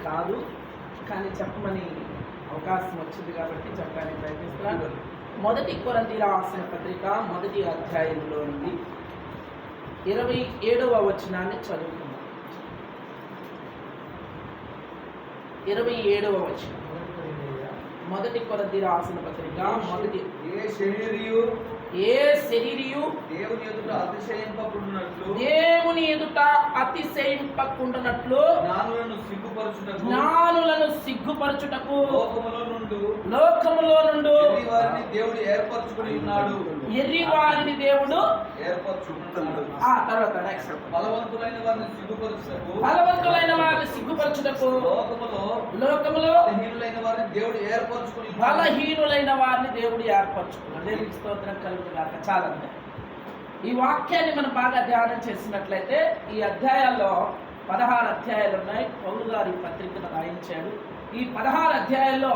కాదు, కానీ చెప్పమని అవకాశం వచ్చింది కాబట్టి చెప్పడానికి ప్రయత్నిస్తున్నాను. మొదటి కొరింథీయుల రాసిన పత్రిక 1వ అధ్యాయంలో నుండి 27వ వచనాన్ని చదువుకుందాం. 27వ వచనం. మొదటి కొరింథీయుల రాసిన పత్రిక ఏ శరీరియు దేవుని ఎదుట అతిశయింపకుండునట్లు జ్ఞానులను సిగ్గుపరచుటకు లోకములో నుండి ఎర్రి వారిని దేవుడు బలవంతులైన వారిని సిగ్గుపరచుటకు లోకములో బలహీనులైన వారిని దేవుడు ఏర్పరచుకున్నాడు. దేవునికి స్తోత్రం కలుగుగాక. చాలండి. ఈ వాక్యాన్ని మనం బాగా ధ్యానం చేసినట్లయితే ఈ అధ్యాయాల్లో 16 అధ్యాయాలు ఉన్నాయి. పౌలు గారు ఈ పత్రికను రాయించాడు. ఈ 16 అధ్యాయాల్లో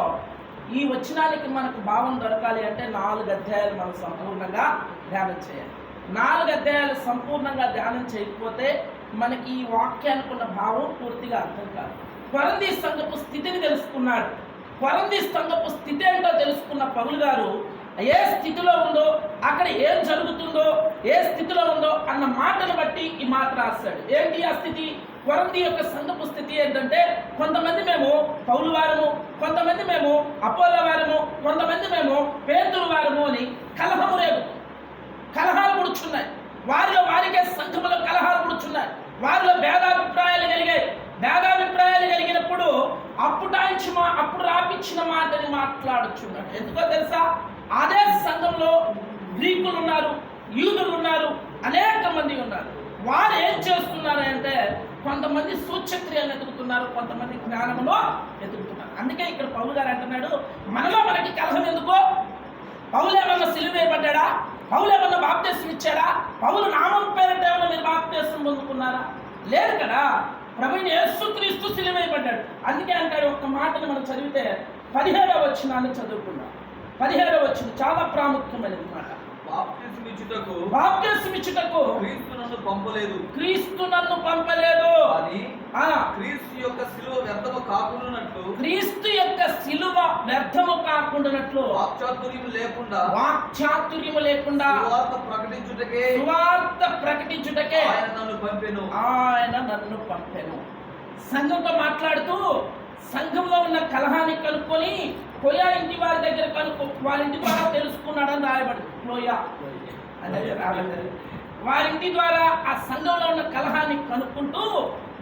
ఈ వచనానికి మనకు భావం దొరకాలి అంటే 4 అధ్యాయాలు మనం సంపూర్ణంగా ధ్యానం చేయాలి. 4 అధ్యాయాలు సంపూర్ణంగా ధ్యానం చేయకపోతే మనకి ఈ వాక్యానికి ఉన్న భావం పూర్తిగా అర్థం కాదు. కొరింథీ సంఘపు స్థితిని తెలుసుకున్నాడు. కొరింథీ సంఘపు స్థితి ఏంటో తెలుసుకున్న పౌలు గారు ఏ స్థితిలో ఉందో, అక్కడ ఏం జరుగుతుందో, ఏ స్థితిలో ఉందో అన్న మాటను బట్టి ఈ మాట రాస్తాడు. ఏంటి ఆ స్థితి? కొరింథీ యొక్క సంఘపు స్థితి ఏంటంటే, కొంతమంది మేము పౌలు వారము, కొంతమంది మేము అపోల వారము, కొంతమంది మేము పేతురు వారము అని కలహము రేగుతుంది. కలహాలు పుడుచున్నాయి. వారికే సంఘములో కలహాలు పుడుచున్నాయి. వారిలో భేదాభిప్రాయాలు కలిగాయి. భేదాభిప్రాయాలు కలిగినప్పుడు అప్పుడు రాపించిన మాటని మాట్లాడుచున్నాడు. ఎందుకో తెలుసా? అదే సంఘంలో గ్రీకులు ఉన్నారు, యూదులు ఉన్నారు, అనేక మంది ఉన్నారు. వారు ఏం చేస్తున్నారు అంటే, కొంతమంది సూచక్రియలను ఎదుగుతున్నారు, కొంతమంది జ్ఞానములో ఎదుగుతున్నారు. అందుకే ఇక్కడ పౌలు గారు అంటున్నాడు, మనకి కలహం ఎందుకో? పౌలు ఏమన్నా సిలువ వేయబడ్డా? పౌలు ఏమన్నా బాప్తిసం ఇచ్చాడా? పౌలు నామం పేరిట ఏమన్నా మీరు బాప్తిసం పొందుకున్నారా? లేదు కదా. ప్రభువైన యేసుక్రీస్తు సిలువ వేయబడ్డాడు. అందుకే అంటాడు, ఒక్క మాటను మనం చదివితే 17వ వచనాన్ని చదువుకున్నాం. 17వ వచనం చాలా ప్రాముఖ్యమైనది మాట. బాప్తిసమిచ్చుటకు క్రీస్తు నన్ను పంపలేదు అని క్రీస్తు యొక్క సిలువ వ్యర్థము కాకుండానట్లు వాక్చాతుర్యము లేకుండా సువార్త ప్రకటించుటకే ఆయన నన్ను పంపెను. సంఘంతో మాట్లాడుతూ సంఘంలో ఉన్న కలహాన్ని కనుక్కొని పోయా ఇంటి వారి దగ్గర వాళ్ళ ఇంటి ద్వారా తెలుసుకున్నాడని రాయబడి వారింటి ద్వారా ఆ సంఘంలో ఉన్న కలహాన్ని కనుక్కుంటూ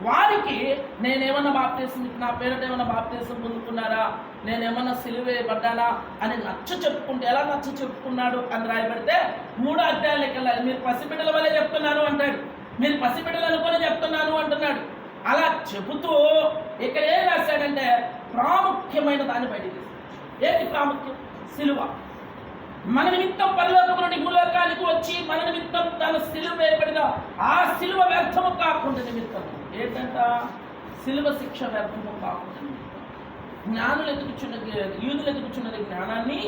వారికి నేనేమన్నా బాప్తిసం, నా పేరిట ఏమన్నా బాప్తిసం పొందుకున్నారా, నేనేమన్నా సిలువ వేయబడ్డానా అని చెప్పుకుంటే ఎలా చెప్పుకున్నాడు అని రాయబడితే 3 అధ్యాయాలకు వెళ్ళాలి. మీరు పసిబిడ్డల వల్లే చెప్తున్నాను అంటాడు. మీరు పసిబిడ్డలు అనుకొని చెప్తున్నాను అంటున్నాడు. అలా చెబుతూ ఇక్కడ ఏం రాశాడంటే, ప్రాముఖ్యమైన దాన్ని బయటికి తీస్తాడు. ఏంటి ప్రాముఖ్యం? సిలువ. మన నిమిత్తం పరలోకము నుండి భూలోకానికి వచ్చి మన నిమిత్తం తన సిలువ వేయబడిన ఆ సిలువ వ్యర్థము కాకుండా నిమిత్తం ఏంటంట? సిలువ శిక్ష వ్యర్థము కాకుండా నిమిత్తం జ్ఞానులు యూదులు ఎదుగుచున్నది జ్ఞానాన్ని,